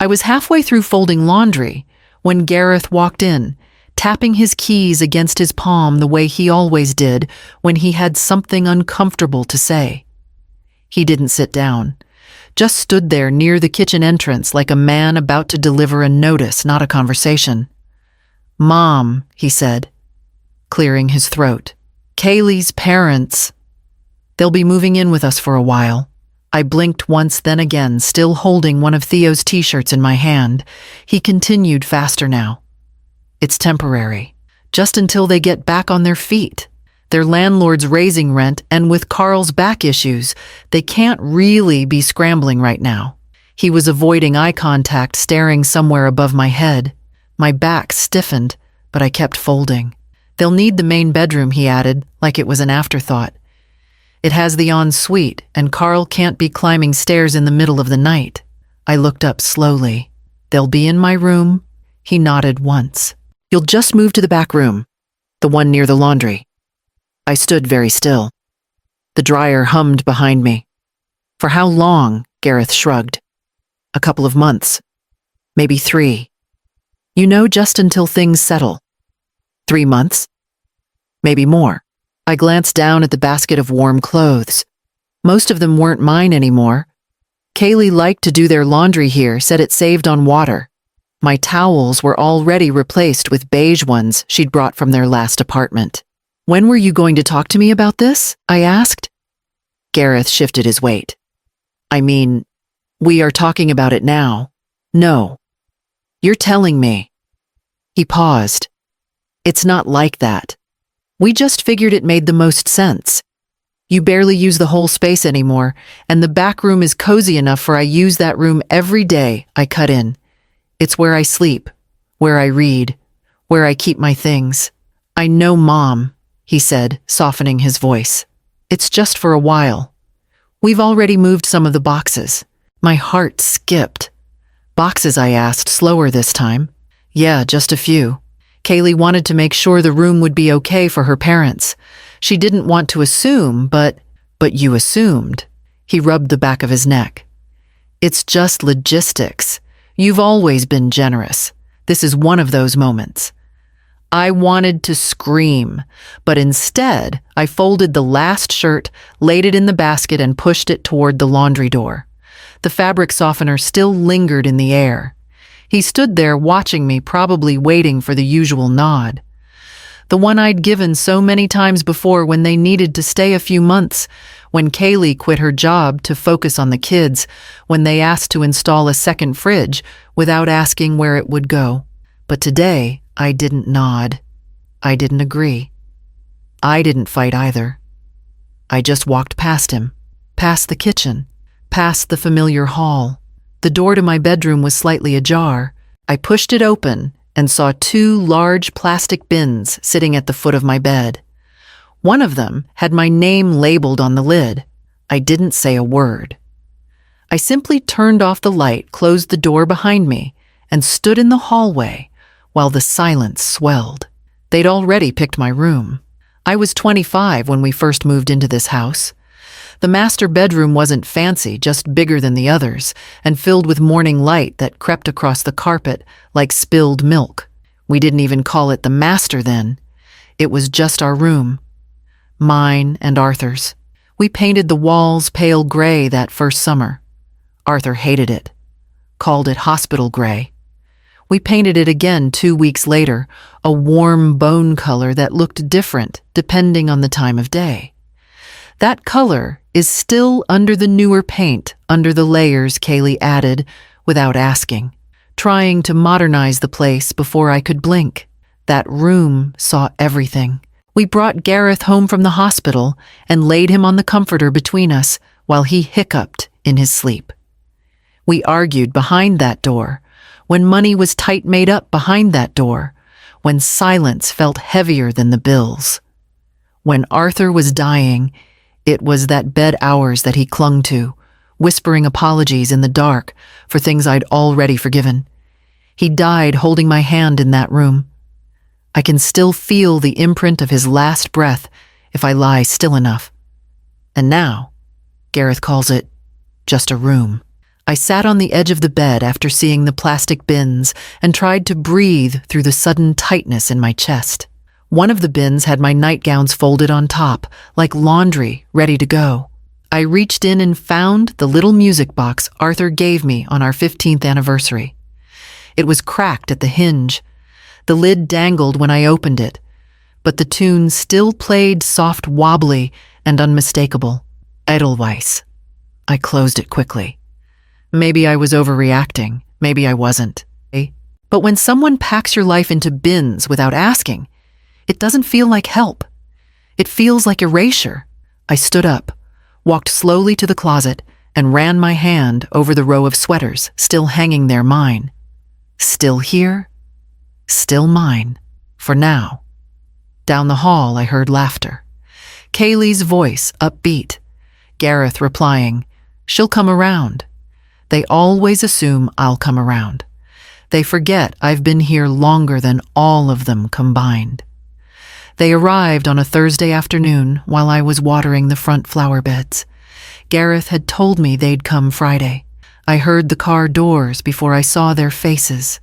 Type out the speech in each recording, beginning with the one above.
I was halfway through folding laundry when Gareth walked in, tapping his keys against his palm the way he always did when he had something uncomfortable to say. He didn't sit down, just stood there near the kitchen entrance like a man about to deliver a notice, not a conversation. "Mom," he said, clearing his throat. "Kaylee's parents. They'll be moving in with us for a while." I blinked once, then again, still holding one of Theo's t-shirts in my hand. He continued faster now. "It's temporary, just until they get back on their feet. Their landlord's raising rent, and with Carl's back issues, they can't really be scrambling right now." He was avoiding eye contact, staring somewhere above my head. My back stiffened, but I kept folding. "They'll need the main bedroom," he added, like it was an afterthought. "It has the ensuite, and Carl can't be climbing stairs in the middle of the night." I looked up slowly. "They'll be in my room?" He nodded once. "You'll just move to the back room, the one near the laundry." I stood very still. The dryer hummed behind me. "For how long?" Gareth shrugged. "A couple of months. Maybe 3. You know, just until things settle." 3 months? Maybe more. I glanced down at the basket of warm clothes. Most of them weren't mine anymore. Kaylee liked to do their laundry here, said it saved on water. My towels were already replaced with beige ones she'd brought from their last apartment. "When were you going to talk to me about this?" I asked. Gareth shifted his weight. "I mean, we are talking about it now." "No. You're telling me." He paused. "It's not like that. We just figured it made the most sense. You barely use the whole space anymore, and the back room is cozy enough for I use that room every day," I cut in. "It's where I sleep, where I read, where I keep my things." "I know, Mom," he said, softening his voice. "It's just for a while. We've already moved some of the boxes." My heart skipped. "Boxes?" I asked, slower this time. "Yeah, just a few. Kaylee wanted to make sure the room would be okay for her parents. She didn't want to assume, but you assumed." He rubbed the back of his neck. "It's just logistics. You've always been generous. This is one of those moments." I wanted to scream, but instead I folded the last shirt, laid it in the basket, and pushed it toward the laundry door. The fabric softener still lingered in the air. He stood there watching me, probably waiting for the usual nod. The one I'd given so many times before when they needed to stay a few months, when Kaylee quit her job to focus on the kids, when they asked to install a second fridge without asking where it would go. But today, I didn't nod. I didn't agree. I didn't fight either. I just walked past him, past the kitchen, past the familiar hall. The door to my bedroom was slightly ajar. I pushed it open and saw 2 large plastic bins sitting at the foot of my bed. One of them had my name labeled on the lid. I didn't say a word. I simply turned off the light, closed the door behind me, and stood in the hallway while the silence swelled. They'd already picked my room. I was 25 when we first moved into this house. The master bedroom wasn't fancy, just bigger than the others, and filled with morning light that crept across the carpet like spilled milk. We didn't even call it the master then. It was just our room. Mine and Arthur's. We painted the walls pale gray that first summer. Arthur hated it, called it hospital gray. We painted it again 2 weeks later, a warm bone color that looked different depending on the time of day. That color is still under the newer paint, under the layers Kaylee added without asking, trying to modernize the place before I could blink. That room saw everything. We brought Gareth home from the hospital and laid him on the comforter between us while he hiccuped in his sleep. We argued behind that door, when money was tight made up behind that door, when silence felt heavier than the bills. When Arthur was dying, it was that bed hours that he clung to, whispering apologies in the dark for things I'd already forgiven. He died holding my hand in that room. I can still feel the imprint of his last breath if I lie still enough. And now, Gareth calls it just a room. I sat on the edge of the bed after seeing the plastic bins and tried to breathe through the sudden tightness in my chest. One of the bins had my nightgowns folded on top, like laundry, ready to go. I reached in and found the little music box Arthur gave me on our 15th anniversary. It was cracked at the hinge. The lid dangled when I opened it, but the tune still played soft, wobbly, and unmistakable. Edelweiss. I closed it quickly. Maybe I was overreacting. Maybe I wasn't. But when someone packs your life into bins without asking, it doesn't feel like help. It feels like erasure. I stood up, walked slowly to the closet, and ran my hand over the row of sweaters still hanging there, mine. Still here, still mine, for now. Down the hall, I heard laughter. Kaylee's voice, upbeat. Gareth replying, "She'll come around." They always assume I'll come around. They forget I've been here longer than all of them combined. They arrived on a Thursday afternoon while I was watering the front flower beds. Gareth had told me they'd come Friday. I heard the car doors before I saw their faces.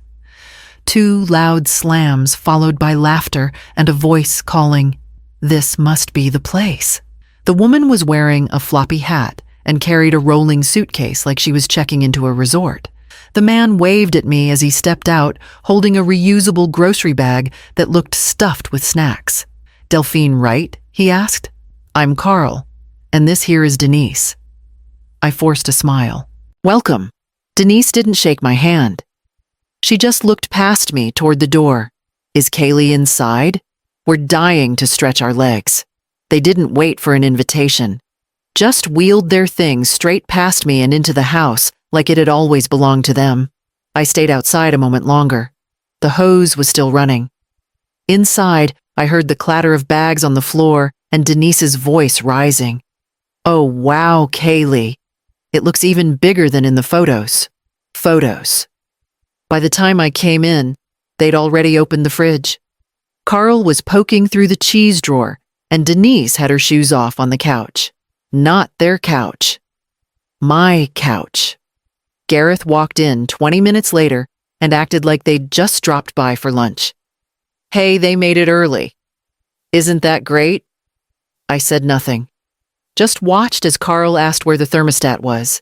2 loud slams followed by laughter and a voice calling, "This must be the place." The woman was wearing a floppy hat and carried a rolling suitcase like she was checking into a resort. The man waved at me as he stepped out, holding a reusable grocery bag that looked stuffed with snacks. "Delphine Wright?" he asked. "I'm Carl, and this here is Denise." I forced a smile. "Welcome." Denise didn't shake my hand. She just looked past me toward the door. "Is Kaylee inside?" "We're dying to stretch our legs." They didn't wait for an invitation. Just wheeled their things straight past me and into the house like it had always belonged to them. I stayed outside a moment longer. The hose was still running. Inside, I heard the clatter of bags on the floor and Denise's voice rising. "Oh, wow, Kaylee. It looks even bigger than in the photos." Photos. By the time I came in, they'd already opened the fridge. Carl was poking through the cheese drawer, and Denise had her shoes off on the couch. Not their couch. My couch. Gareth walked in 20 minutes later and acted like they'd just dropped by for lunch. "Hey, they made it early. Isn't that great?" I said nothing. Just watched as Carl asked where the thermostat was.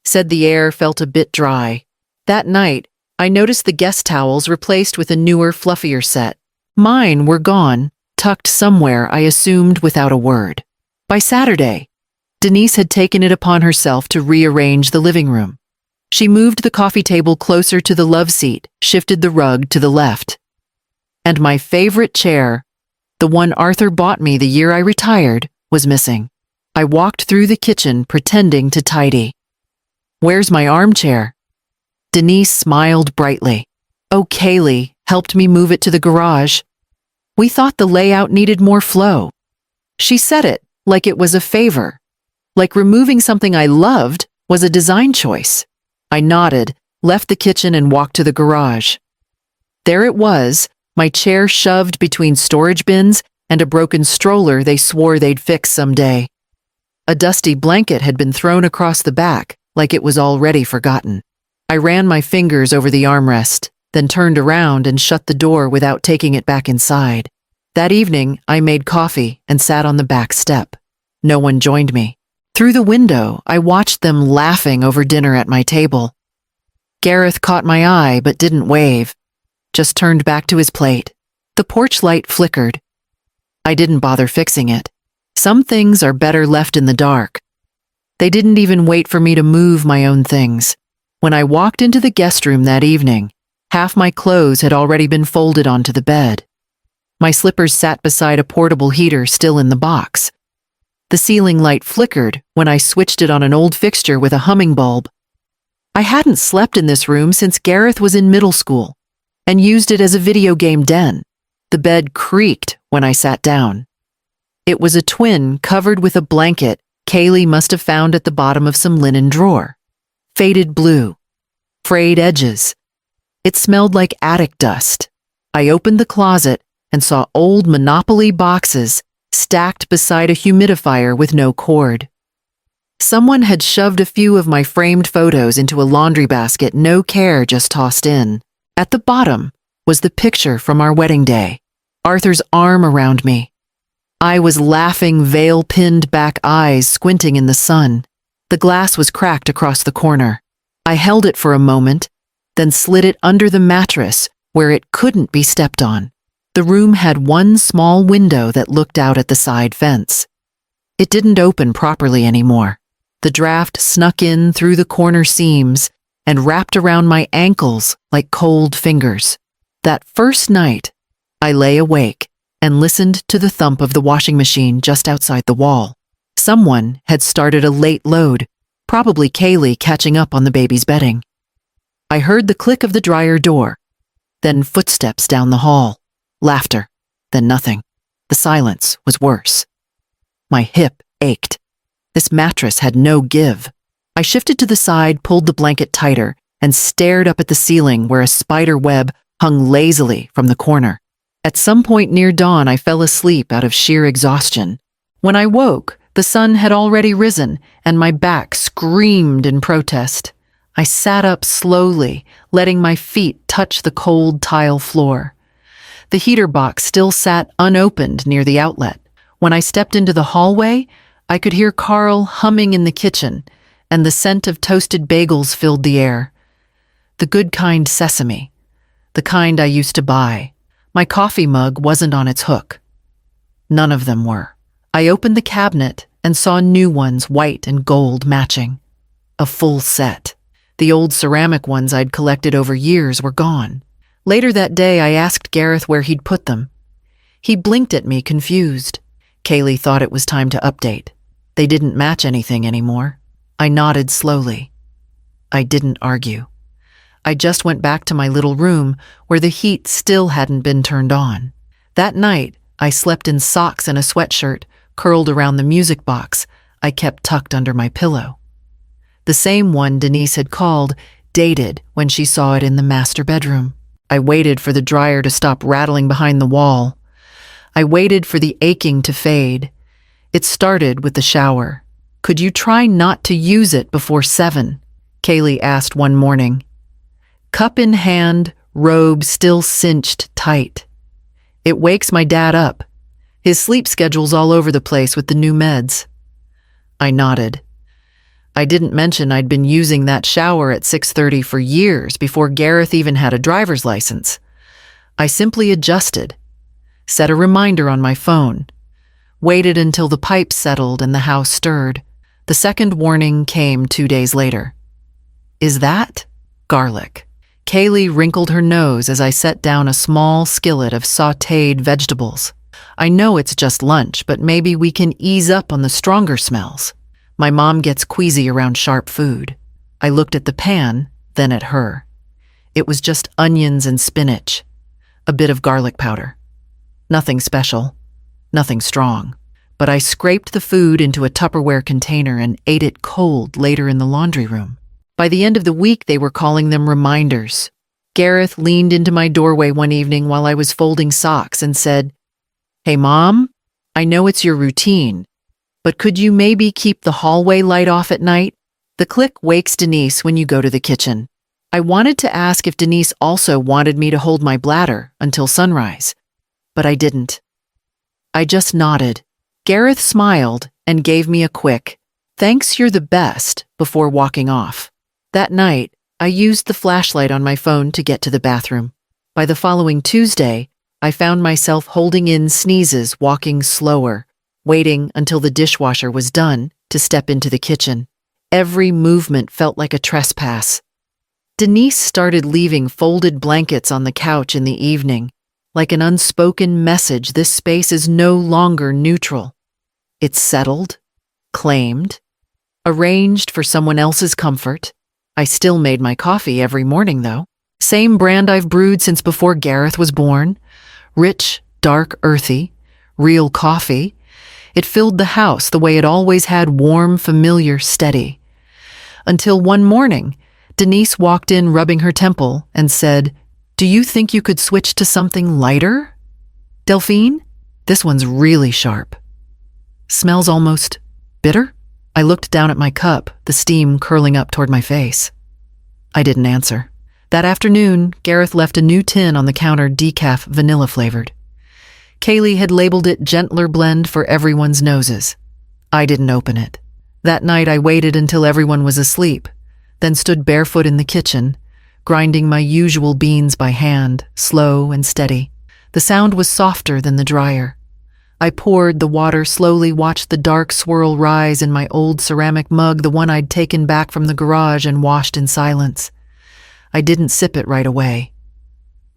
Said the air felt a bit dry. That night, I noticed the guest towels replaced with a newer, fluffier set. Mine were gone, tucked somewhere, I assumed without a word. By Saturday, Denise had taken it upon herself to rearrange the living room. She moved the coffee table closer to the love seat, shifted the rug to the left. And my favorite chair, the one Arthur bought me the year I retired, was missing. I walked through the kitchen pretending to tidy. "Where's my armchair?" Denise smiled brightly. "Oh, Kaylee helped me move it to the garage. We thought the layout needed more flow." She said it like it was a favor, like removing something I loved was a design choice. I nodded, left the kitchen and walked to the garage. There it was, my chair shoved between storage bins and a broken stroller they swore they'd fix someday. A dusty blanket had been thrown across the back, like it was already forgotten. I ran my fingers over the armrest, then turned around and shut the door without taking it back inside. That evening, I made coffee and sat on the back step. No one joined me. Through the window, I watched them laughing over dinner at my table. Gareth caught my eye but didn't wave, just turned back to his plate. The porch light flickered. I didn't bother fixing it. Some things are better left in the dark. They didn't even wait for me to move my own things. When I walked into the guest room that evening, half my clothes had already been folded onto the bed. My slippers sat beside a portable heater still in the box. The ceiling light flickered when I switched it on an old fixture with a humming bulb. I hadn't slept in this room since Gareth was in middle school and used it as a video game den. The bed creaked when I sat down. It was a twin covered with a blanket Kaylee must have found at the bottom of some linen drawer. Faded blue. Frayed edges. It smelled like attic dust. I opened the closet and saw old Monopoly boxes stacked beside a humidifier with no cord. Someone had shoved a few of my framed photos into a laundry basket, no care, just tossed in. At the bottom was the picture from our wedding day, Arthur's arm around me. I was laughing, veil-pinned back eyes squinting in the sun. The glass was cracked across the corner. I held it for a moment, then slid it under the mattress where it couldn't be stepped on. The room had one small window that looked out at the side fence. It didn't open properly anymore. The draft snuck in through the corner seams and wrapped around my ankles like cold fingers. That first night, I lay awake and listened to the thump of the washing machine just outside the wall. Someone had started a late load, probably Kaylee catching up on the baby's bedding. I heard the click of the dryer door, then footsteps down the hall, laughter, then nothing. The silence was worse. My hip ached. This mattress had no give. I shifted to the side, pulled the blanket tighter, and stared up at the ceiling where a spider web hung lazily from the corner. At some point near dawn, I fell asleep out of sheer exhaustion. When I woke, the sun had already risen, and my back screamed in protest. I sat up slowly, letting my feet touch the cold tile floor. The heater box still sat unopened near the outlet. When I stepped into the hallway, I could hear Carl humming in the kitchen, and the scent of toasted bagels filled the air. The good kind sesame, the kind I used to buy. My coffee mug wasn't on its hook. None of them were. I opened the cabinet and saw new ones, white and gold matching. A full set. The old ceramic ones I'd collected over years were gone. Later that day, I asked Gareth where he'd put them. He blinked at me, confused. Kaylee thought it was time to update. They didn't match anything anymore. I nodded slowly. I didn't argue. I just went back to my little room where the heat still hadn't been turned on. That night, I slept in socks and a sweatshirt, curled around the music box I kept tucked under my pillow. The same one Denise had called, dated, when she saw it in the master bedroom. I waited for the dryer to stop rattling behind the wall. I waited for the aching to fade. It started with the shower. "Could you try not to use it before 7?" Kaylee asked one morning. Cup in hand, robe still cinched tight. "It wakes my dad up. His sleep schedule's all over the place with the new meds." I nodded. I didn't mention I'd been using that shower at 6:30 for years before Gareth even had a driver's license. I simply adjusted, set a reminder on my phone, waited until the pipes settled and the house stirred. The second warning came 2 days later. "Is that garlic?" Kaylee wrinkled her nose as I set down a small skillet of sautéed vegetables. "I know it's just lunch, but maybe we can ease up on the stronger smells. My mom gets queasy around sharp food." I looked at the pan, then at her. It was just onions and spinach, a bit of garlic powder. Nothing special, nothing strong. But I scraped the food into a Tupperware container and ate it cold later in the laundry room. By the end of the week, they were calling them reminders. Gareth leaned into my doorway one evening while I was folding socks and said, "Hey, Mom, I know it's your routine, but could you maybe keep the hallway light off at night? The click wakes Denise when you go to the kitchen." I wanted to ask if Denise also wanted me to hold my bladder until sunrise, but I didn't. I just nodded. Gareth smiled and gave me a quick, "Thanks, you're the best," before walking off. That night, I used the flashlight on my phone to get to the bathroom. By the following Tuesday, I found myself holding in sneezes, walking slower, waiting until the dishwasher was done to step into the kitchen. Every movement felt like a trespass. Denise started leaving folded blankets on the couch in the evening. Like an unspoken message, this space is no longer neutral. It's settled, claimed, arranged for someone else's comfort. I still made my coffee every morning, though. Same brand I've brewed since before Gareth was born. Rich, dark, earthy, real coffee. It filled the house the way it always had, warm, familiar, steady. Until one morning, Denise walked in rubbing her temple and said, "Do you think you could switch to something lighter? Delphine, this one's really sharp. Smells almost bitter?" I looked down at my cup, the steam curling up toward my face. I didn't answer. That afternoon, Gareth left a new tin on the counter, decaf vanilla flavored. Kaylee had labeled it gentler blend for everyone's noses. I didn't open it. That night I waited until everyone was asleep, then stood barefoot in the kitchen, grinding my usual beans by hand, slow and steady. The sound was softer than the dryer. I poured the water slowly, watched the dark swirl rise in my old ceramic mug, the one I'd taken back from the garage, and washed in silence. I didn't sip it right away.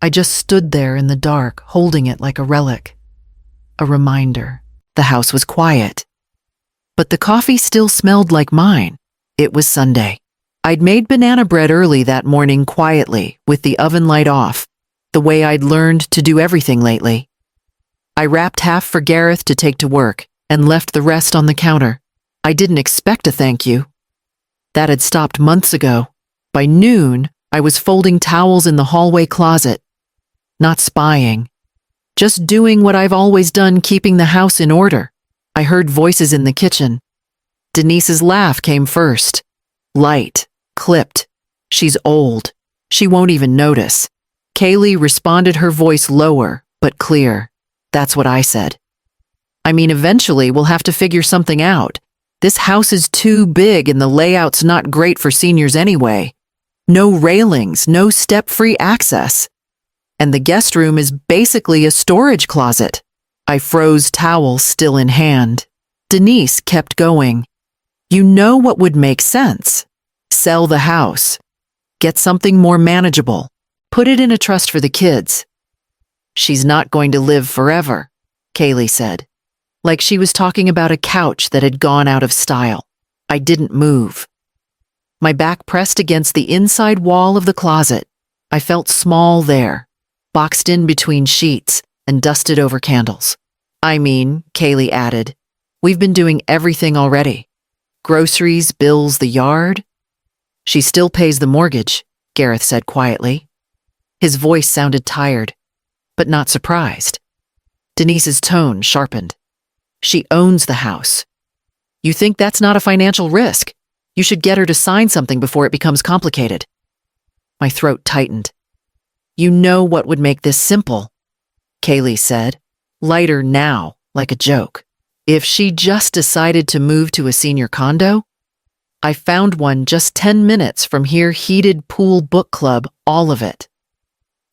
I just stood there in the dark, holding it like a relic. A reminder. The house was quiet. But the coffee still smelled like mine. It was Sunday. I'd made banana bread early that morning, quietly, with the oven light off, the way I'd learned to do everything lately. I wrapped half for Gareth to take to work and left the rest on the counter. I didn't expect a thank you. That had stopped months ago. By noon, I was folding towels in the hallway closet. Not spying. Just doing what I've always done, keeping the house in order. I heard voices in the kitchen. Denise's laugh came first. Light, clipped. She's old. She won't even notice. Kaylee responded, her voice lower, but clear. That's what I said. I mean, eventually we'll have to figure something out. This house is too big and the layout's not great for seniors anyway. No railings, no step-free access. And the guest room is basically a storage closet. I froze, towel still in hand. Denise kept going. You know what would make sense? Sell the house. Get something more manageable. Put it in a trust for the kids. She's not going to live forever, Kaylee said, like she was talking about a couch that had gone out of style. I didn't move. My back pressed against the inside wall of the closet. I felt small there, boxed in between sheets and dusted over candles. I mean, Kaylee added, we've been doing everything already. Groceries, bills, the yard. She still pays the mortgage, Gareth said quietly. His voice sounded tired, but not surprised. Denise's tone sharpened. She owns the house. You think that's not a financial risk? You should get her to sign something before it becomes complicated. My throat tightened. You know what would make this simple, Kaylee said, lighter now, like a joke. If she just decided to move to a senior condo? I found one just 10 minutes from here, heated pool, book club, all of it.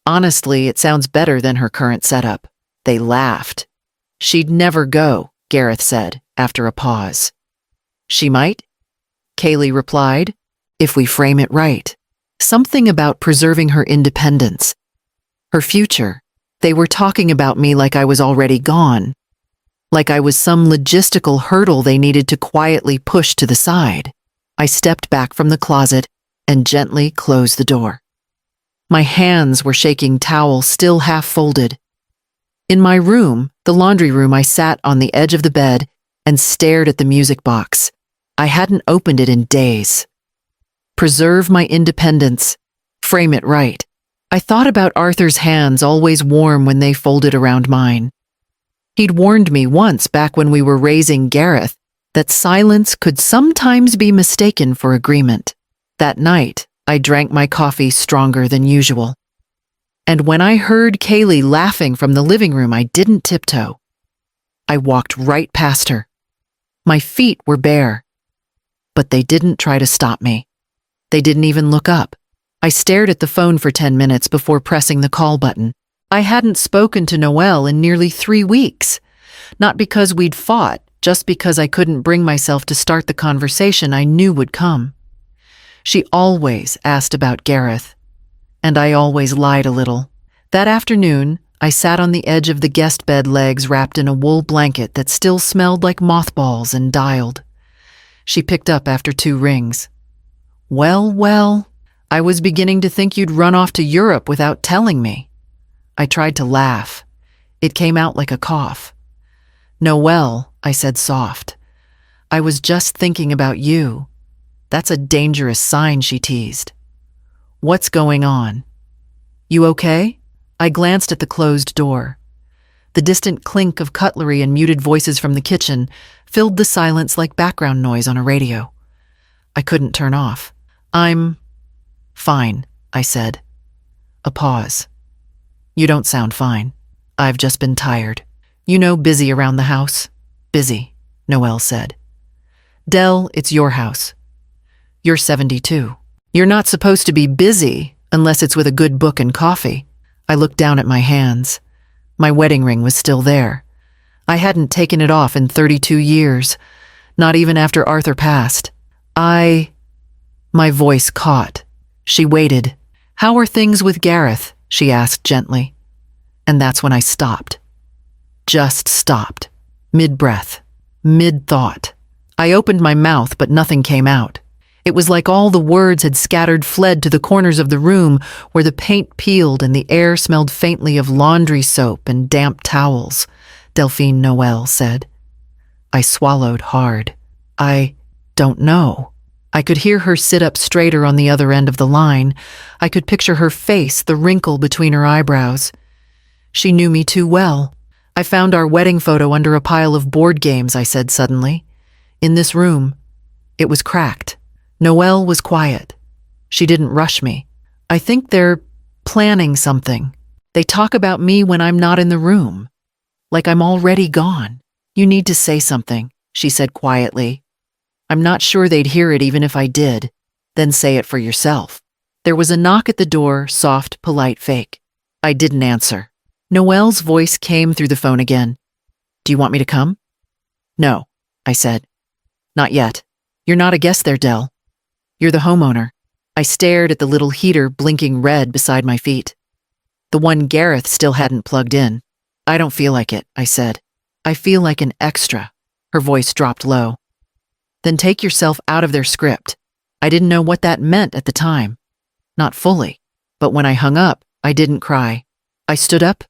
Honestly, it sounds better than her current setup. They laughed. She'd never go, Gareth said, after a pause. She might, Kaylee replied, if we frame it right. Something about preserving her independence. Her future. They were talking about me like I was already gone. Like I was some logistical hurdle they needed to quietly push to the side. I stepped back from the closet and gently closed the door. My hands were shaking, towel still half folded. In my room, the laundry room, I sat on the edge of the bed and stared at the music box. I hadn't opened it in days. Preserve my independence. Frame it right. I thought about Arthur's hands, always warm when they folded around mine. He'd warned me once, back when we were raising Gareth, that silence could sometimes be mistaken for agreement. That night, I drank my coffee stronger than usual. And when I heard Kaylee laughing from the living room, I didn't tiptoe. I walked right past her. My feet were bare. But they didn't try to stop me. They didn't even look up. I stared at the phone for 10 minutes before pressing the call button. I hadn't spoken to Noelle in nearly 3 weeks. Not because we'd fought, just because I couldn't bring myself to start the conversation I knew would come. She always asked about Gareth, and I always lied a little. That afternoon, I sat on the edge of the guest bed, legs wrapped in a wool blanket that still smelled like mothballs, and dialed. She picked up after 2 rings. Well, I was beginning to think you'd run off to Europe without telling me. I tried to laugh. It came out like a cough. Noelle, I said soft. I was just thinking about you. That's a dangerous sign, she teased. What's going on? You okay? I glanced at the closed door. The distant clink of cutlery and muted voices from the kitchen filled the silence like background noise on a radio. I couldn't turn off. "I'm fine," I said. A pause. "You don't sound fine. I've just been tired. You know, busy around the house." "Busy," Noelle said. "Dell, it's your house. You're 72. You're not supposed to be busy unless it's with a good book and coffee." I looked down at my hands. My wedding ring was still there. I hadn't taken it off in 32 years, not even after Arthur passed. My voice caught. She waited. "How are things with Gareth?" she asked gently. And that's when I stopped. Just stopped. Mid-breath. Mid-thought. I opened my mouth, but nothing came out. It was like all the words had scattered fled to the corners of the room where the paint peeled and the air smelled faintly of laundry soap and damp towels, Delphine Noelle said. I swallowed hard. "I don't know." I could hear her sit up straighter on the other end of the line. I could picture her face, the wrinkle between her eyebrows. She knew me too well. "I found our wedding photo under a pile of board games," I said suddenly. "In this room." It was cracked. Noelle was quiet. She didn't rush me. "I think they're planning something. They talk about me when I'm not in the room. Like I'm already gone." "You need to say something," she said quietly. "I'm not sure they'd hear it even if I did. Then say it for yourself." There was a knock at the door, soft, polite fake. I didn't answer. Noelle's voice came through the phone again. "Do you want me to come?" "No," I said. "Not yet. You're not a guest there, Dell. You're the homeowner." I stared at the little heater blinking red beside my feet. The one Gareth still hadn't plugged in. "I don't feel like it," I said. "I feel like an extra." Her voice dropped low. "Then take yourself out of their script." I didn't know what that meant at the time. Not fully. But when I hung up, I didn't cry. I stood up,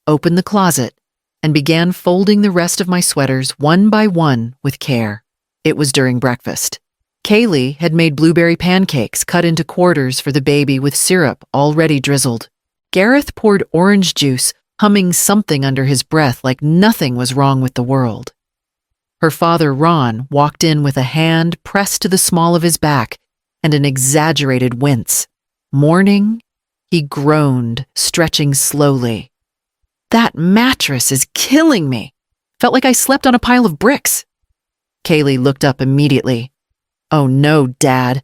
opened the closet, and began folding the rest of my sweaters one by one with care. It was during breakfast. Kaylee had made blueberry pancakes cut into quarters for the baby with syrup already drizzled. Gareth poured orange juice, humming something under his breath like nothing was wrong with the world. Her father, Ron, walked in with a hand pressed to the small of his back and an exaggerated wince. "Morning?" He groaned, stretching slowly. "That mattress is killing me. Felt like I slept on a pile of bricks." Kaylee looked up immediately. "Oh no, Dad."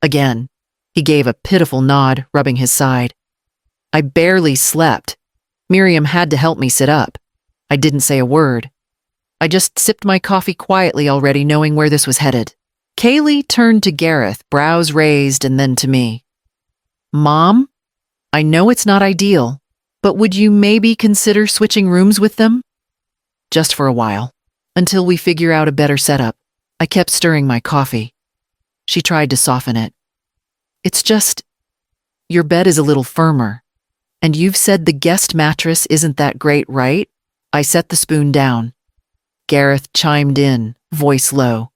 Again, he gave a pitiful nod, rubbing his side. "I barely slept. Miriam had to help me sit up." I didn't say a word. I just sipped my coffee quietly, already knowing where this was headed. Kaylee turned to Gareth, brows raised, and then to me. "Mom, I know it's not ideal, but would you maybe consider switching rooms with them? Just for a while, until we figure out a better setup." I kept stirring my coffee. She tried to soften it. "It's just, your bed is a little firmer. And you've said the guest mattress isn't that great, right?" I set the spoon down. Gareth chimed in, voice low.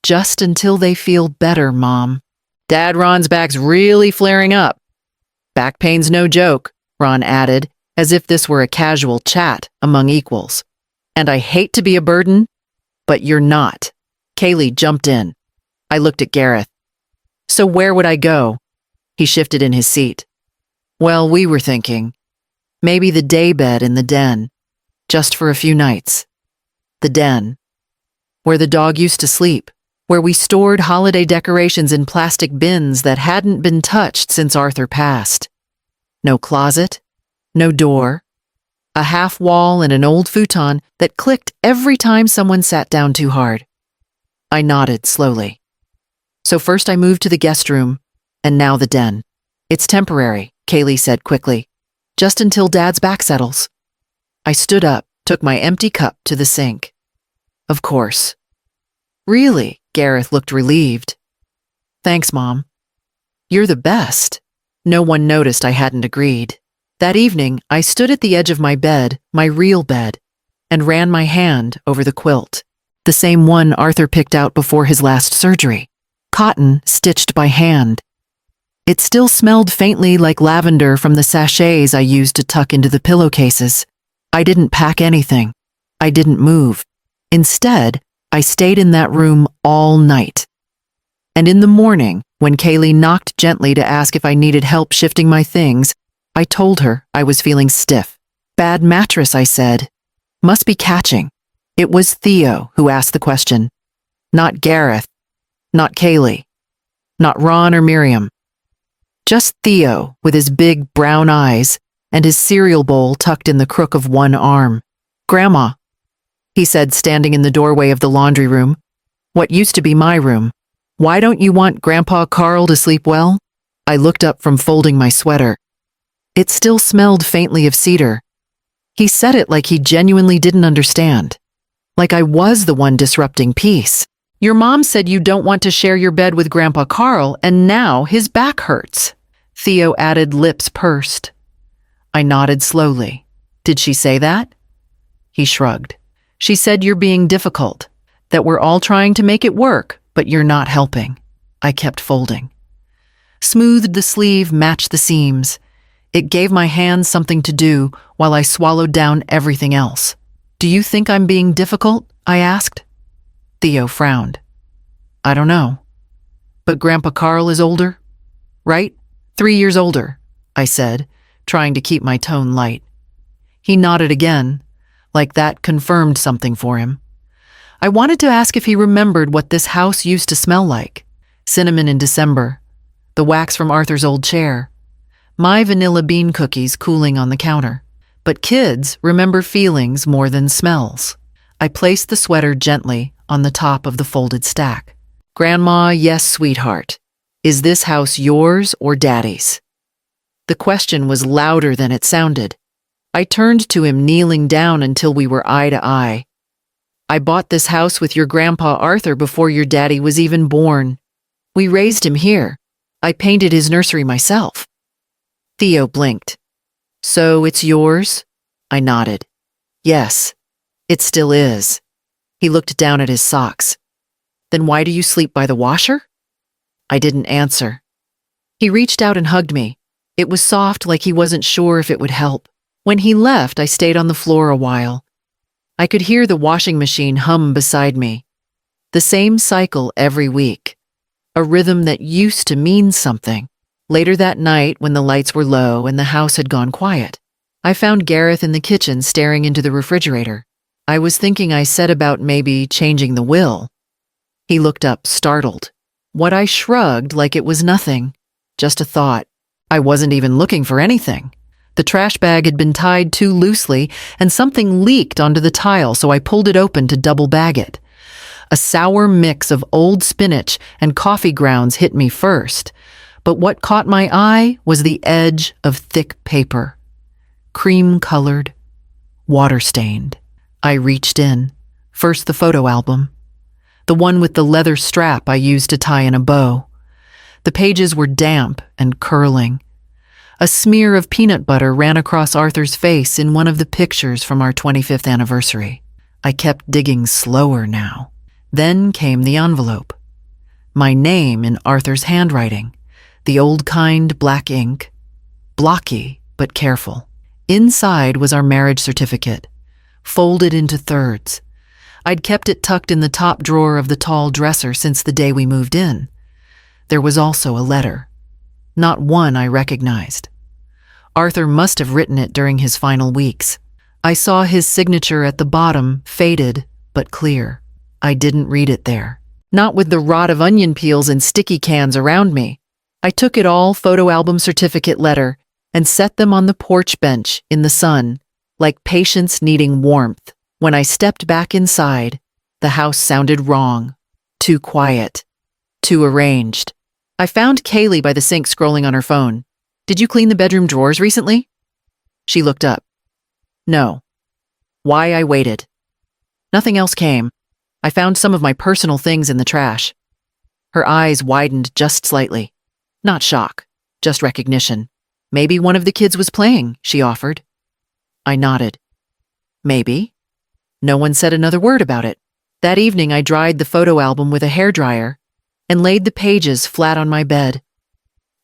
"Just until they feel better, Mom." "Dad, Ron's back's really flaring up." "Back pain's no joke," Ron added, as if this were a casual chat among equals. "And I hate to be a burden, but you're not." Kaylee jumped in. I looked at Gareth. "So where would I go?" He shifted in his seat. "Well, we were thinking, maybe the daybed in the den, just for a few nights. The den, where the dog used to sleep, where we stored holiday decorations in plastic bins that hadn't been touched since Arthur passed. No closet, no door, a half wall and an old futon that clicked every time someone sat down too hard." I nodded slowly. "So first I moved to the guest room, and now the den. It's temporary," Kaylee said quickly, "just until Dad's back settles." I stood up, took my empty cup to the sink. "Of course." "Really?" Gareth looked relieved. "Thanks, Mom. You're the best." No one noticed I hadn't agreed. That evening, I stood at the edge of my bed, my real bed, and ran my hand over the quilt. The same one Arthur picked out before his last surgery. Cotton stitched by hand. It still smelled faintly like lavender from the sachets I used to tuck into the pillowcases. I didn't pack anything. I didn't move. Instead, I stayed in that room all night. And in the morning, when Kaylee knocked gently to ask if I needed help shifting my things, I told her I was feeling stiff. Bad mattress, I said. Must be catching. It was Theo who asked the question. Not Gareth. Not Kaylee. Not Ron or Miriam. Just Theo with his big brown eyes and his cereal bowl tucked in the crook of one arm. Grandma, he said, standing in the doorway of the laundry room. What used to be my room. Why don't you want Grandpa Carl to sleep well? I looked up from folding my sweater. It still smelled faintly of cedar. He said it like he genuinely didn't understand. Like I was the one disrupting peace. Your mom said you don't want to share your bed with Grandpa Carl, and now his back hurts. Theo added, lips pursed. I nodded slowly. Did she say that? He shrugged. She said you're being difficult, that we're all trying to make it work, but you're not helping. I kept folding. Smoothed the sleeve, matched the seams. It gave my hands something to do while I swallowed down everything else. Do you think I'm being difficult? I asked. Theo frowned. I don't know. But Grandpa Carl is older, right? 3 years older, I said, trying to keep my tone light. He nodded again, like that confirmed something for him. I wanted to ask if he remembered what this house used to smell like. Cinnamon in December, the wax from Arthur's old chair, my vanilla bean cookies cooling on the counter. But kids remember feelings more than smells. I placed the sweater gently on the top of the folded stack. Grandma, yes, sweetheart. Is this house yours or Daddy's? The question was louder than it sounded. I turned to him, kneeling down until we were eye to eye. I bought this house with your grandpa Arthur before your daddy was even born. We raised him here. I painted his nursery myself. Theo blinked. So it's yours? I nodded. Yes, it still is. He looked down at his socks. Then why do you sleep by the washer? I didn't answer. He reached out and hugged me. It was soft, like he wasn't sure if it would help. When he left, I stayed on the floor a while. I could hear the washing machine hum beside me. The same cycle every week. A rhythm that used to mean something. Later that night, when the lights were low and the house had gone quiet, I found Gareth in the kitchen staring into the refrigerator. I was thinking I said about maybe changing the will. He looked up, startled. What I shrugged like it was nothing. Just a thought. I wasn't even looking for anything. The trash bag had been tied too loosely, and something leaked onto the tile, so I pulled it open to double bag it. A sour mix of old spinach and coffee grounds hit me first, but what caught my eye was the edge of thick paper. Cream-colored, water-stained. I reached in, first the photo album, the one with the leather strap I used to tie in a bow. The pages were damp and curling. A smear of peanut butter ran across Arthur's face in one of the pictures from our 25th anniversary. I kept digging slower now. Then came the envelope. My name in Arthur's handwriting, the old kind black ink, blocky but careful. Inside was our marriage certificate, folded into thirds. I'd kept it tucked in the top drawer of the tall dresser since the day we moved in. There was also a letter. Not one I recognized. Arthur must have written it during his final weeks. I saw his signature at the bottom, faded but clear. I didn't read it there. Not with the rot of onion peels and sticky cans around me. I took it all, photo album, certificate, letter, and set them on the porch bench in the sun, like patience needing warmth. When I stepped back inside, the house sounded wrong. Too quiet. Too arranged. I found Kaylee by the sink scrolling on her phone. Did you clean the bedroom drawers recently? She looked up. No. Why? I waited. Nothing else came. I found some of my personal things in the trash. Her eyes widened just slightly. Not shock, just recognition. Maybe one of the kids was playing, she offered. I nodded. Maybe. No one said another word about it. That evening I dried the photo album with a hairdryer and laid the pages flat on my bed.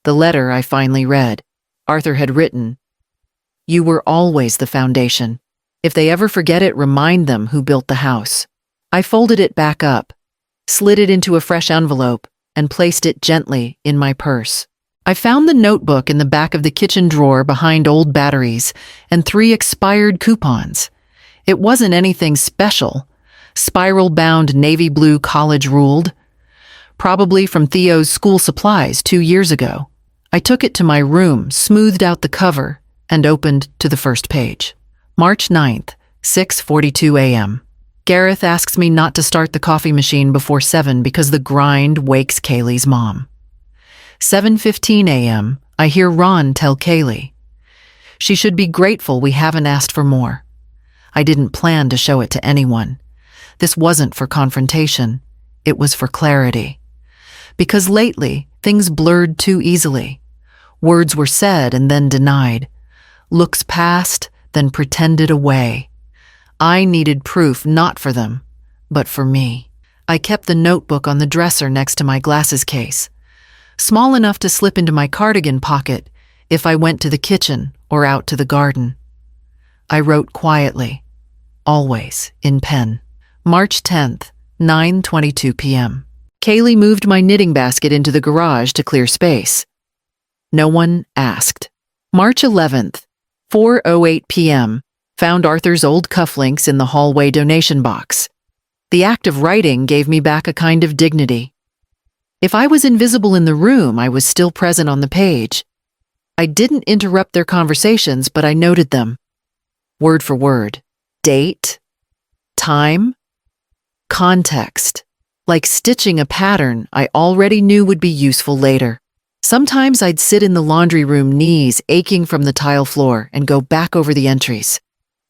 The letter I finally read. Arthur had written, "You were always the foundation. If they ever forget it, remind them who built the house." I folded it back up, slid it into a fresh envelope, and placed it gently in my purse. I found the notebook in the back of the kitchen drawer behind old batteries and 3 expired coupons. It wasn't anything special. Spiral-bound navy blue college ruled, probably from Theo's school supplies 2 years ago. I took it to my room, smoothed out the cover, and opened to the first page. March 9th, 6:42 a.m. Gareth asks me not to start the coffee machine before 7 because the grind wakes Kaylee's mom. 7:15 a.m., I hear Ron tell Kaylee. She should be grateful we haven't asked for more. I didn't plan to show it to anyone. This wasn't for confrontation. It was for clarity. Because lately, things blurred too easily. Words were said and then denied. Looks passed, then pretended away. I needed proof not for them, but for me. I kept the notebook on the dresser next to my glasses case, small enough to slip into my cardigan pocket if I went to the kitchen or out to the garden. I wrote quietly, always in pen. March 10th, 9:22 p.m. Kaylee moved my knitting basket into the garage to clear space. No one asked. March 11th, 4:08 p.m., found Arthur's old cufflinks in the hallway donation box. The act of writing gave me back a kind of dignity. If I was invisible in the room, I was still present on the page. I didn't interrupt their conversations, but I noted them. Word for word. Date, time, context. Like stitching a pattern I already knew would be useful later. Sometimes I'd sit in the laundry room, knees aching from the tile floor, and go back over the entries.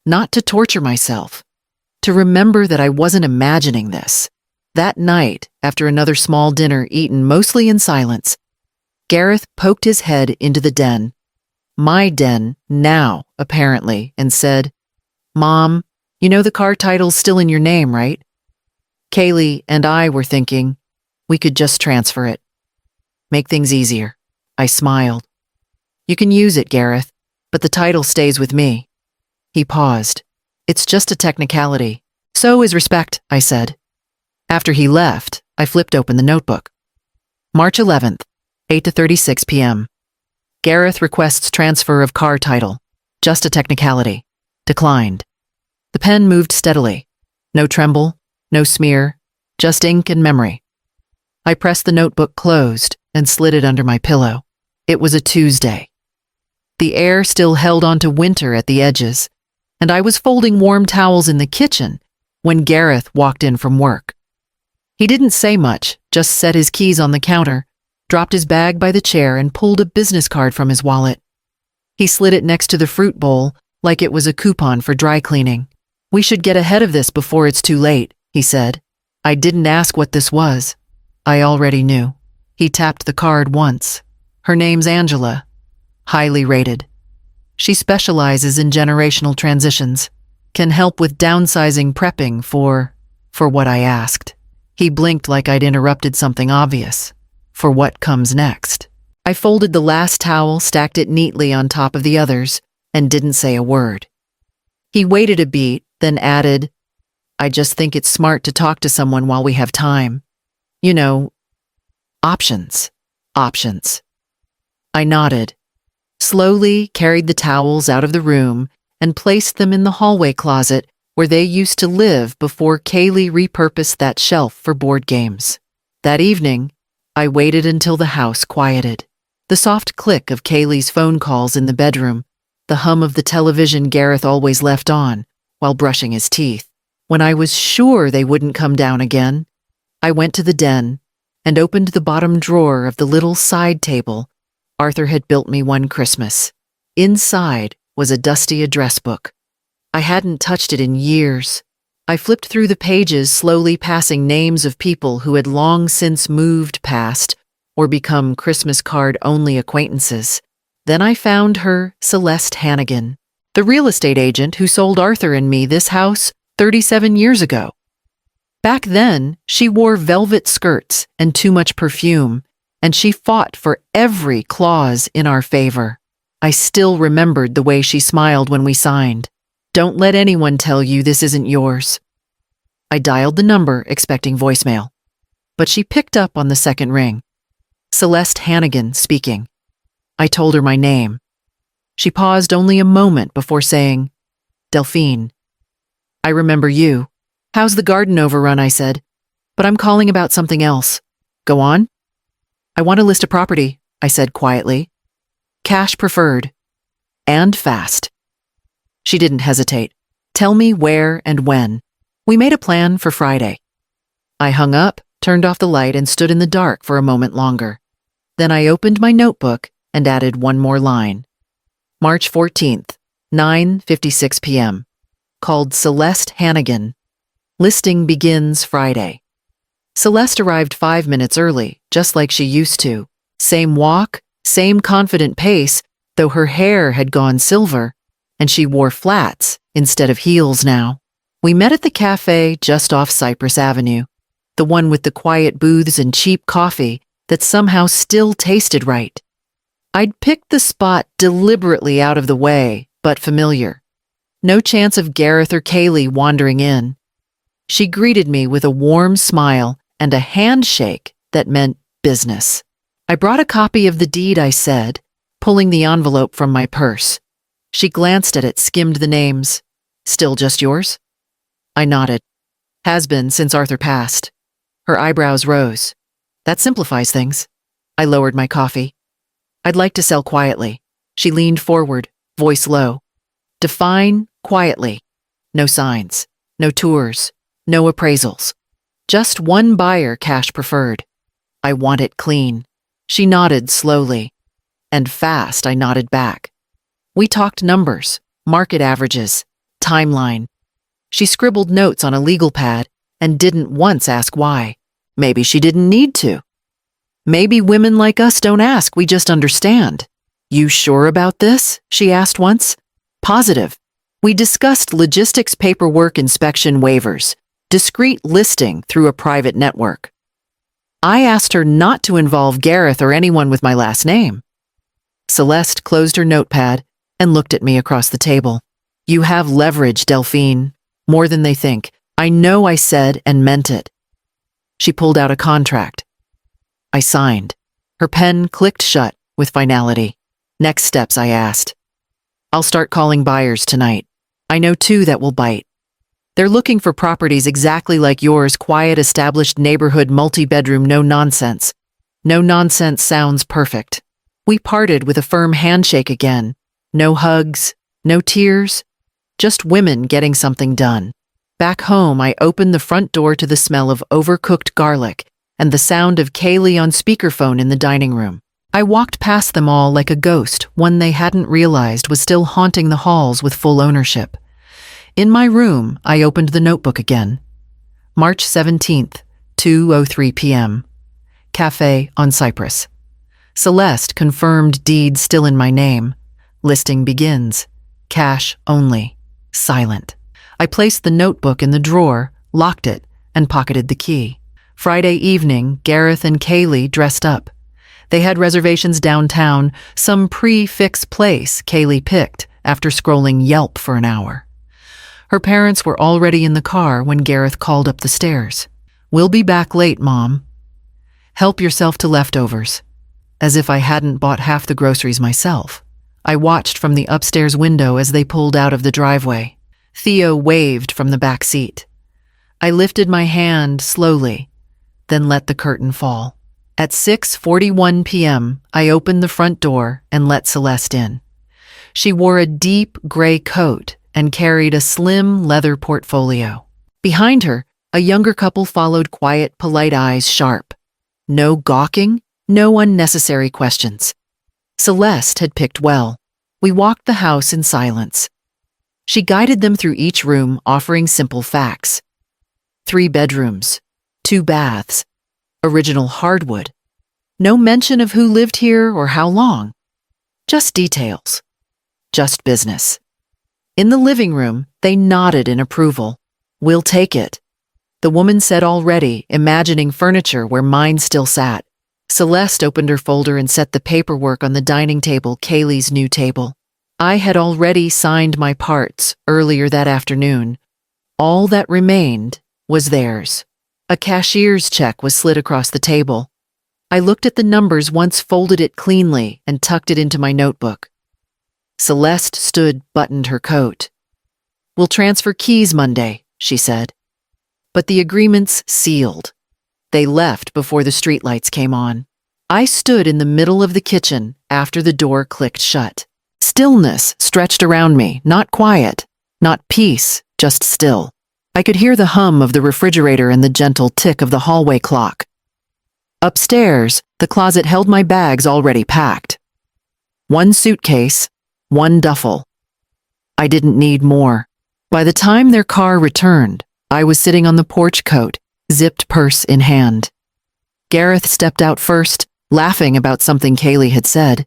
Not to torture myself, to remember that I wasn't imagining this. That night, after another small dinner eaten mostly in silence, Gareth poked his head into the den. My den, now, apparently, and said, "Mom, you know the car title's still in your name, right?" Kaylee and I were thinking, we could just transfer it. Make things easier. I smiled. "You can use it, Gareth, but the title stays with me." He paused. "It's just a technicality. So is respect," I said. After he left, I flipped open the notebook. March 11th, 8:36 p.m. Gareth requests transfer of car title. Just a technicality. Declined. The pen moved steadily. No tremble, no smear, just ink and memory. I pressed the notebook closed and slid it under my pillow. It was a Tuesday. The air still held onto winter at the edges, and I was folding warm towels in the kitchen when Gareth walked in from work. He didn't say much, just set his keys on the counter, dropped his bag by the chair, and pulled a business card from his wallet. He slid it next to the fruit bowl like it was a coupon for dry cleaning. "We should get ahead of this before it's too late," he said. I didn't ask what this was. I already knew. He tapped the card once. "Her name's Angela. Highly rated. She specializes in generational transitions. Can help with downsizing prepping for what I asked." He blinked like I'd interrupted something obvious. For what comes next? I folded the last towel, stacked it neatly on top of the others, and didn't say a word. He waited a beat, then added, "I just think it's smart to talk to someone while we have time. You know, options. I nodded, slowly carried the towels out of the room, and placed them in the hallway closet where they used to live before Kaylee repurposed that shelf for board games. That evening, I waited until the house quieted. The soft click of Kaylee's phone calls in the bedroom, the hum of the television Gareth always left on while brushing his teeth. When I was sure they wouldn't come down again, I went to the den and opened the bottom drawer of the little side table Arthur had built me one Christmas. Inside was a dusty address book. I hadn't touched it in years. I flipped through the pages, slowly passing names of people who had long since moved past or become Christmas card-only acquaintances. Then I found her, Celeste Hannigan, the real estate agent who sold Arthur and me this house 37 years ago. Back then, she wore velvet skirts and too much perfume, and she fought for every clause in our favor. I still remembered the way she smiled when we signed. "Don't let anyone tell you this isn't yours." I dialed the number, expecting voicemail. But she picked up on the second ring. Celeste Hannigan speaking. I told her my name. She paused only a moment before saying, Delphine. I remember you. How's the garden overrun, I said. But I'm calling about something else. Go on. I want to list a property, I said quietly. Cash preferred. And fast. She didn't hesitate. Tell me where and when. We made a plan for Friday. I hung up, turned off the light, and stood in the dark for a moment longer. Then I opened my notebook and added one more line. March 14th, 9:56 p.m. Called Celeste Hannigan. Listing begins Friday. Celeste arrived 5 minutes early, just like she used to. Same walk, same confident pace, though her hair had gone silver, and she wore flats instead of heels now. We met at the cafe just off Cypress Avenue, the one with the quiet booths and cheap coffee that somehow still tasted right. I'd picked the spot deliberately out of the way, but familiar. No chance of Gareth or Kaylee wandering in. She greeted me with a warm smile and a handshake that meant business. I brought a copy of the deed, I said, pulling the envelope from my purse. She glanced at it, skimmed the names. Still just yours? I nodded. Has been since Arthur passed. Her eyebrows rose. That simplifies things. I lowered my coffee. I'd like to sell quietly. She leaned forward, voice low. Define quietly. No signs, no tours, no appraisals. Just one buyer, cash preferred. I want it clean. She nodded slowly. And fast, I nodded back. We talked numbers, market averages, timeline. She scribbled notes on a legal pad and didn't once ask why. Maybe she didn't need to. Maybe women like us don't ask, we just understand. You sure about this? She asked once. Positive. We discussed logistics, paperwork, inspection, waivers, discreet listing through a private network. I asked her not to involve Gareth or anyone with my last name. Celeste closed her notepad and looked at me across the table. You have leverage, Delphine. More than they think. I know I said and meant it. She pulled out a contract. I signed. Her pen clicked shut with finality. Next steps, I asked. I'll start calling buyers tonight. I know 2 that will bite. They're looking for properties exactly like yours, quiet, established neighborhood, multi-bedroom, no nonsense. No nonsense sounds perfect. We parted with a firm handshake again. No hugs, no tears, just women getting something done. Back home, I opened the front door to the smell of overcooked garlic and the sound of Kaylee on speakerphone in the dining room. I walked past them all like a ghost, one they hadn't realized was still haunting the halls with full ownership. In my room, I opened the notebook again. March 17th, 2:03 p.m. Cafe on Cypress. Celeste confirmed deed still in my name. Listing begins. Cash only. Silent. I placed the notebook in the drawer, locked it, and pocketed the key. Friday evening, Gareth and Kaylee dressed up. They had reservations downtown, some pre-fixed place Kaylee picked after scrolling Yelp for an hour. Her parents were already in the car when Gareth called up the stairs. We'll be back late, Mom. Help yourself to leftovers. As if I hadn't bought half the groceries myself. I watched from the upstairs window as they pulled out of the driveway. Theo waved from the back seat. I lifted my hand slowly, then let the curtain fall. At 6:41 p.m., I opened the front door and let Celeste in. She wore a deep gray coat and carried a slim leather portfolio. Behind her, a younger couple followed, quiet, polite, eyes sharp. No gawking, no unnecessary questions. Celeste had picked well. We walked the house in silence. She guided them through each room, offering simple facts. 3 bedrooms, 2 baths, original hardwood. No mention of who lived here or how long. Just details. Just business. In the living room, they nodded in approval. We'll take it. The woman said already, imagining furniture where mine still sat. Celeste opened her folder and set the paperwork on the dining table, Kaylee's new table. I had already signed my parts earlier that afternoon. All that remained was theirs. A cashier's check was slid across the table. I looked at the numbers once, folded it cleanly, and tucked it into my notebook. Celeste stood, buttoned her coat. "We'll transfer keys Monday," she said. But the agreement's sealed. They left before the streetlights came on. I stood in the middle of the kitchen after the door clicked shut. Stillness stretched around me, not quiet, not peace, just still. I could hear the hum of the refrigerator and the gentle tick of the hallway clock. Upstairs, the closet held my bags already packed. One suitcase, one duffel. I didn't need more. By the time their car returned, I was sitting on the porch coat, zipped purse in hand. Gareth stepped out first, laughing about something Kaylee had said.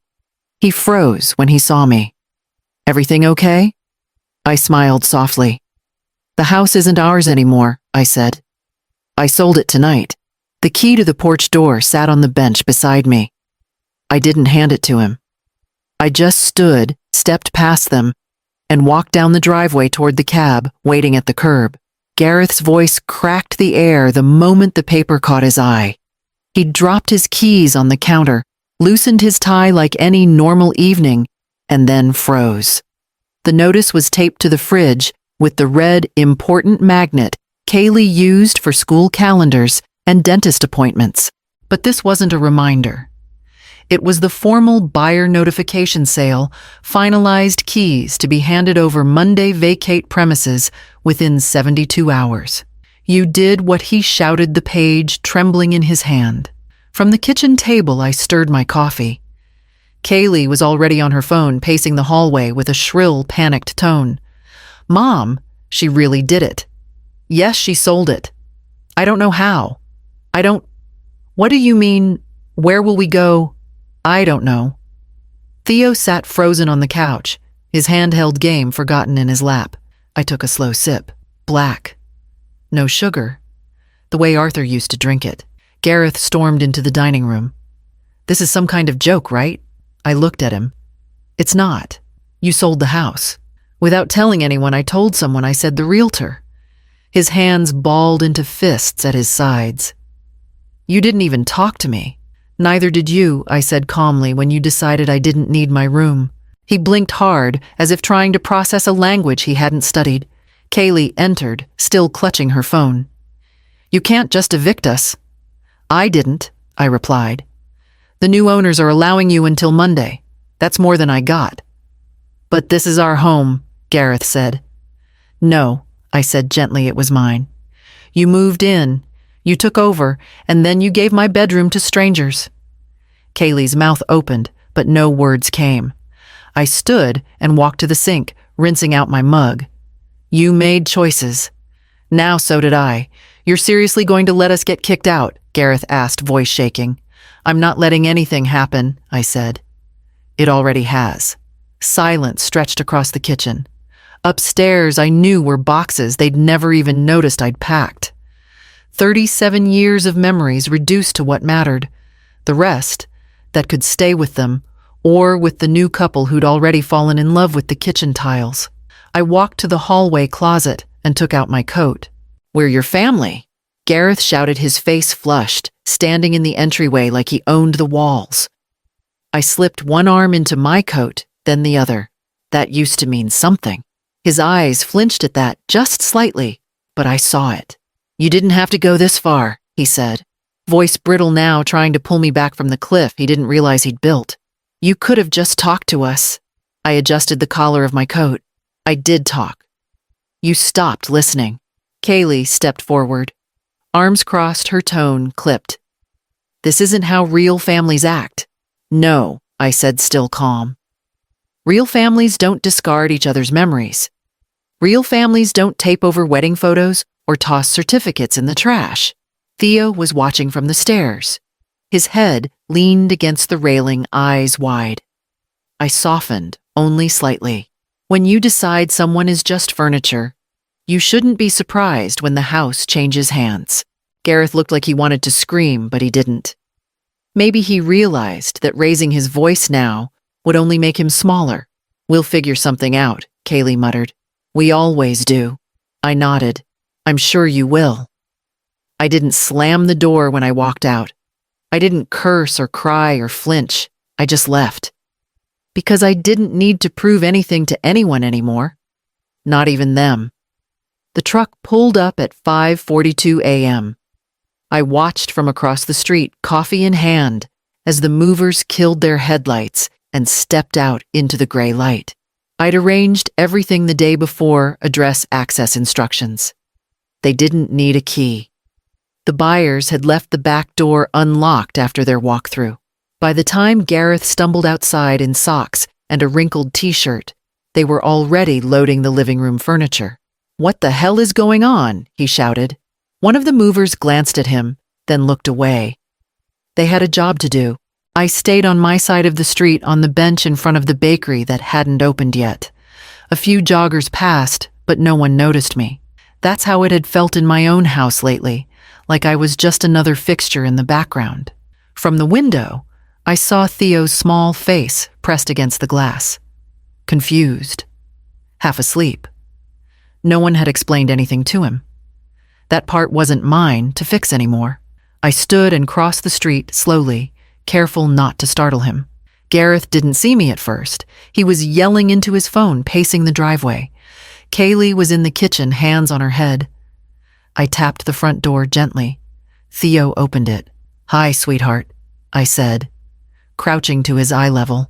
He froze when he saw me. "Everything okay?" I smiled softly. "The house isn't ours anymore," I said. "I sold it tonight." The key to the porch door sat on the bench beside me. I didn't hand it to him. I just stood, stepped past them, and walked down the driveway toward the cab, waiting at the curb. Gareth's voice cracked the air the moment the paper caught his eye. He dropped his keys on the counter, loosened his tie like any normal evening, and then froze. The notice was taped to the fridge with the red important magnet Kaylee used for school calendars and dentist appointments. But this wasn't a reminder. It was the formal buyer notification sale, finalized keys to be handed over Monday, vacate premises within 72 hours. You did what he shouted, the page trembling in his hand. From the kitchen table, I stirred my coffee. Kaylee was already on her phone, pacing the hallway with a shrill, panicked tone. "Mom, she really did it. Yes, she sold it. I don't know how. What do you mean? Where will we go? I don't know." Theo sat frozen on the couch, his handheld game forgotten in his lap. I took a slow sip. Black. No sugar. The way Arthur used to drink it. Gareth stormed into the dining room. "This is some kind of joke, right?" I looked at him. "It's not. You sold the house." Without telling anyone, I told someone. I said the realtor. His hands balled into fists at his sides. "You didn't even talk to me." "Neither did you," I said calmly, "when you decided I didn't need my room." He blinked hard, as if trying to process a language he hadn't studied. Kaylee entered, still clutching her phone. "You can't just evict us." "I didn't," I replied. "The new owners are allowing you until Monday. That's more than I got." "But this is our home," Gareth said. "No," I said gently, "it was mine. You moved in, you took over, and then you gave my bedroom to strangers." Kaylee's mouth opened, but no words came. I stood and walked to the sink, rinsing out my mug. "You made choices. Now so did I. You're seriously going to let us get kicked out?" Gareth asked, voice shaking. "I'm not letting anything happen," I said. "It already has." Silence stretched across the kitchen. Upstairs, I knew were boxes they'd never even noticed I'd packed. 37 years of memories reduced to what mattered. The rest, that could stay with them, or with the new couple who'd already fallen in love with the kitchen tiles. I walked to the hallway closet and took out my coat. "We're your family," Gareth shouted, his face flushed, standing in the entryway like he owned the walls. I slipped one arm into my coat, then the other. That used to mean something. His eyes flinched at that, just slightly, but I saw it. "You didn't have to go this far," he said, voice brittle now, trying to pull me back from the cliff he didn't realize he'd built. "You could have just talked to us." I adjusted the collar of my coat. "I did talk. You stopped listening." Kaylee stepped forward. Arms crossed, her tone clipped. "This isn't how real families act." "No," I said, still calm. "Real families don't discard each other's memories. Real families don't tape over wedding photos or toss certificates in the trash." Theo was watching from the stairs. His head leaned against the railing, eyes wide. I softened, only slightly. When you decide someone is just furniture, you shouldn't be surprised when the house changes hands. Gareth looked like he wanted to scream, but he didn't. Maybe he realized that raising his voice now would only make him smaller. "We'll figure something out," Kaylee muttered. "We always do." I nodded. "I'm sure you will." I didn't slam the door when I walked out. I didn't curse or cry or flinch. I just left. Because I didn't need to prove anything to anyone anymore. Not even them. The truck pulled up at 5:42 a.m. I watched from across the street, coffee in hand, as the movers killed their headlights and stepped out into the gray light. I'd arranged everything the day before, address access instructions. They didn't need a key. The buyers had left the back door unlocked after their walkthrough. By the time Gareth stumbled outside in socks and a wrinkled t-shirt, they were already loading the living room furniture. "What the hell is going on?" he shouted. One of the movers glanced at him, then looked away. They had a job to do. I stayed on my side of the street on the bench in front of the bakery that hadn't opened yet. A few joggers passed, but no one noticed me. That's how it had felt in my own house lately, like I was just another fixture in the background. From the window, I saw Theo's small face pressed against the glass. Confused. Half asleep. No one had explained anything to him. That part wasn't mine to fix anymore. I stood and crossed the street slowly, careful not to startle him. Gareth didn't see me at first. He was yelling into his phone, pacing the driveway. Kaylee was in the kitchen, hands on her head. I tapped the front door gently. Theo opened it. "Hi, sweetheart," I said, crouching to his eye level.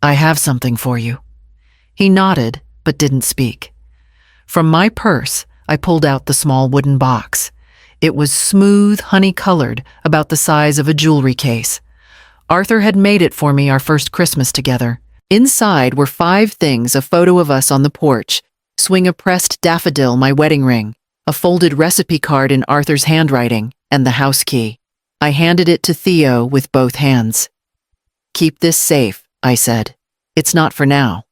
"I have something for you." He nodded, but didn't speak. From my purse, I pulled out the small wooden box. It was smooth, honey-colored, about the size of a jewelry case. Arthur had made it for me our first Christmas together. Inside were 5 things: a photo of us on the porch, swing a pressed daffodil, my wedding ring, a folded recipe card in Arthur's handwriting, and the house key. I handed it to Theo with both hands. "Keep this safe," I said. "It's not for now.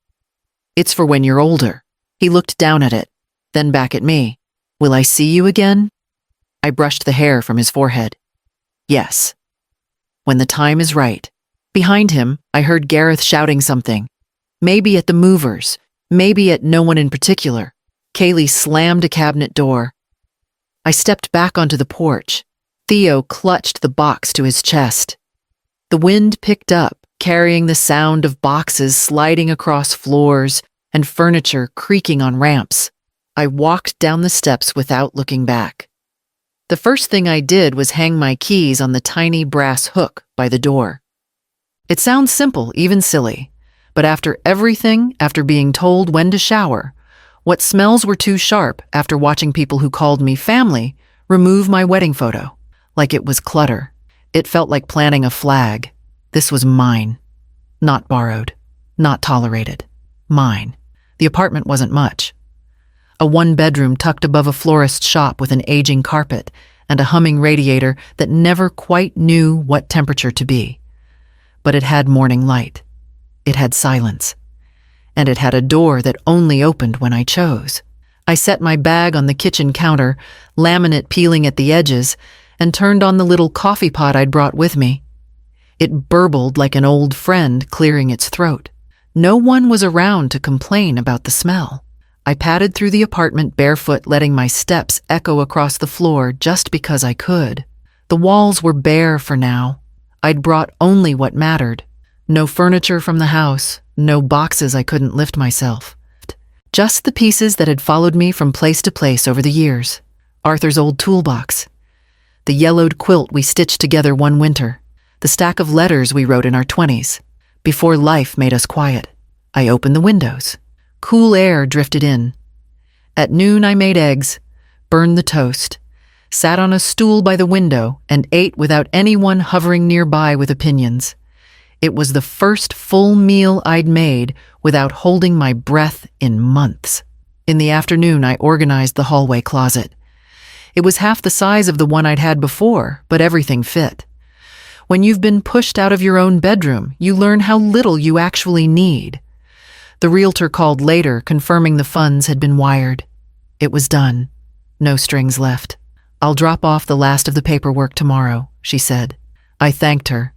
It's for when you're older." He looked down at it, then back at me. "Will I see you again?" I brushed the hair from his forehead. "Yes. When the time is right." Behind him, I heard Gareth shouting something. Maybe at the movers, maybe at no one in particular. Kaylee slammed a cabinet door. I stepped back onto the porch. Theo clutched the box to his chest. The wind picked up, carrying the sound of boxes sliding across floors and furniture creaking on ramps. I walked down the steps without looking back. The first thing I did was hang my keys on the tiny brass hook by the door. It sounds simple, even silly, but after everything, after being told when to shower, what smells were too sharp after watching people who called me family remove my wedding photo, like it was clutter. It felt like planting a flag. This was mine. Not borrowed. Not tolerated. Mine. The apartment wasn't much. A 1-bedroom tucked above a florist's shop with an aging carpet and a humming radiator that never quite knew what temperature to be. But it had morning light. It had silence. And it had a door that only opened when I chose. I set my bag on the kitchen counter, laminate peeling at the edges, and turned on the little coffee pot I'd brought with me. It burbled like an old friend clearing its throat. No one was around to complain about the smell. I padded through the apartment barefoot, letting my steps echo across the floor just because I could. The walls were bare for now. I'd brought only what mattered. No furniture from the house, no boxes I couldn't lift myself. Just the pieces that had followed me from place to place over the years. Arthur's old toolbox. The yellowed quilt we stitched together one winter. The stack of letters we wrote in our 20s. Before life made us quiet. I opened the windows. Cool air drifted in. At noon I made eggs, burned the toast, sat on a stool by the window, and ate without anyone hovering nearby with opinions. It was the first full meal I'd made without holding my breath in months. In the afternoon, I organized the hallway closet. It was half the size of the one I'd had before, but everything fit. When you've been pushed out of your own bedroom, you learn how little you actually need. The realtor called later, confirming the funds had been wired. It was done. No strings left. "I'll drop off the last of the paperwork tomorrow," she said. I thanked her,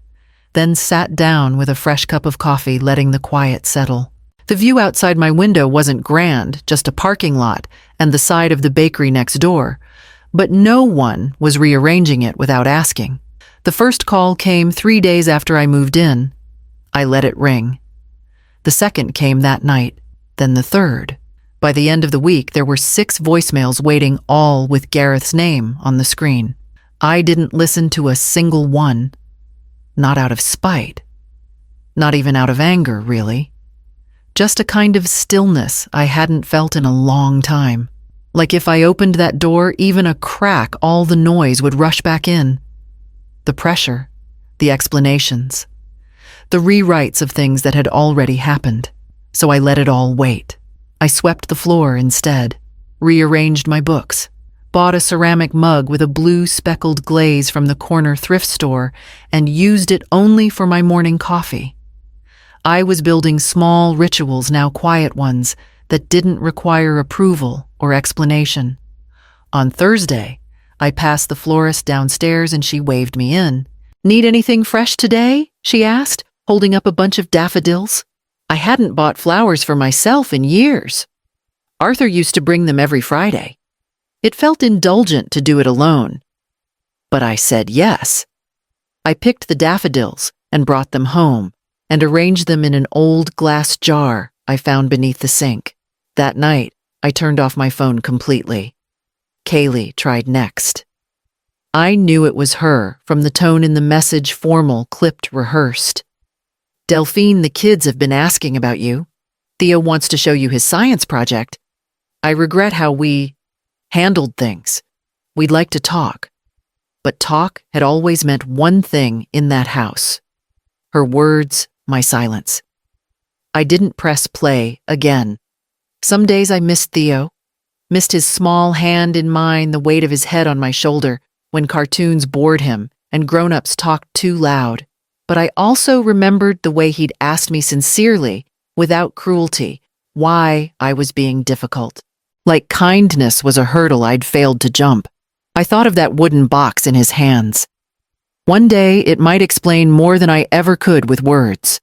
then sat down with a fresh cup of coffee, letting the quiet settle. The view outside my window wasn't grand, just a parking lot and the side of the bakery next door, but no one was rearranging it without asking. The first call came 3 days after I moved in. I let it ring. The second came that night, then the third. By the end of the week, there were 6 voicemails waiting, all with Gareth's name on the screen. I didn't listen to a single one. Not out of spite. Not even out of anger, really. Just a kind of stillness I hadn't felt in a long time. Like if I opened that door even a crack, all the noise would rush back in. The pressure, the explanations, the rewrites of things that had already happened. So I let it all wait. I swept the floor instead, rearranged my books, bought a ceramic mug with a blue speckled glaze from the corner thrift store, and used it only for my morning coffee. I was building small rituals, now quiet ones, that didn't require approval or explanation. On Thursday, I passed the florist downstairs and she waved me in. "Need anything fresh today?" she asked, holding up a bunch of daffodils. I hadn't bought flowers for myself in years. Arthur used to bring them every Friday. It felt indulgent to do it alone. But I said yes. I picked the daffodils and brought them home and arranged them in an old glass jar I found beneath the sink. That night, I turned off my phone completely. Kaylee tried next. I knew it was her from the tone in the message, formal, clipped, rehearsed. "Delphine, the kids have been asking about you. Theo wants to show you his science project. I regret how we handled things. We'd like to talk." But talk had always meant one thing in that house. Her words, my silence. I didn't press play again. Some days I missed Theo, missed his small hand in mine, the weight of his head on my shoulder, when cartoons bored him and grown-ups talked too loud. But I also remembered the way he'd asked me sincerely, without cruelty, why I was being difficult. Like kindness was a hurdle I'd failed to jump. I thought of that wooden box in his hands. One day it might explain more than I ever could with words.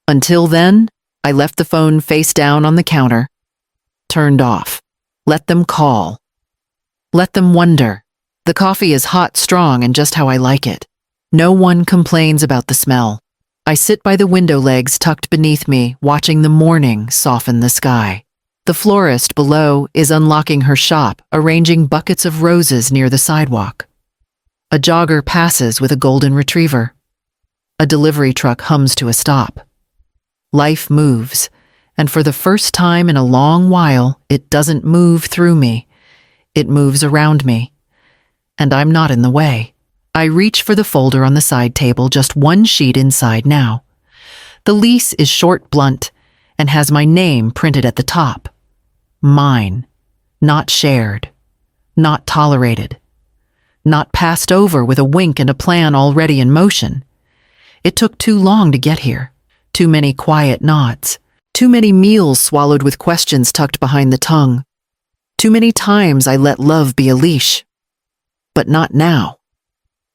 Until then, I left the phone face down on the counter, turned off. Let them call. Let them wonder. The coffee is hot, strong, and just how I like it. No one complains about the smell. I sit by the window legs tucked beneath me, watching the morning soften the sky. The florist below is unlocking her shop, arranging buckets of roses near the sidewalk. A jogger passes with a golden retriever. A delivery truck hums to a stop. Life moves, and for the first time in a long while, it doesn't move through me. It moves around me. And I'm not in the way. I reach for the folder on the side table, just one sheet inside now. The lease is short, blunt, and has my name printed at the top. Mine. Not shared. Not tolerated. Not passed over with a wink and a plan already in motion. It took too long to get here. Too many quiet nods. Too many meals swallowed with questions tucked behind the tongue. Too many times I let love be a leash. But not now.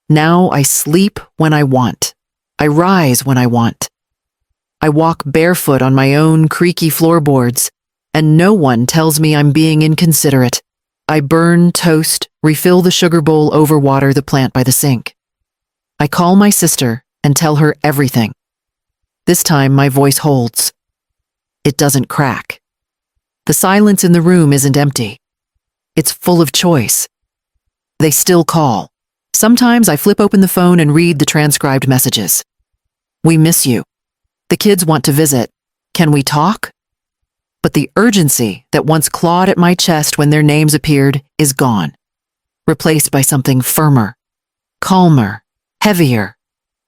Now I sleep when I want. I rise when I want. I walk barefoot on my own creaky floorboards, and no one tells me I'm being inconsiderate. I burn toast, refill the sugar bowl, overwater the plant by the sink. I call my sister and tell her everything. This time my voice holds. It doesn't crack. The silence in the room isn't empty. It's full of choice. They still call. Sometimes I flip open the phone and read the transcribed messages. "We miss you. The kids want to visit. Can we talk?" But the urgency that once clawed at my chest when their names appeared is gone, replaced by something firmer, calmer, heavier,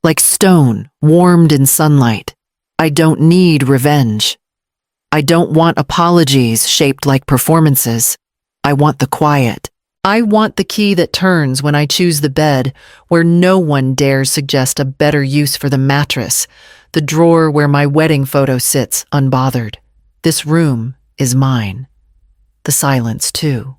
like stone warmed in sunlight. I don't need revenge. I don't want apologies shaped like performances. I want the quiet. I want the key that turns when I choose the bed, where no one dares suggest a better use for the mattress, the drawer where my wedding photo sits unbothered. This room is mine. The silence, too.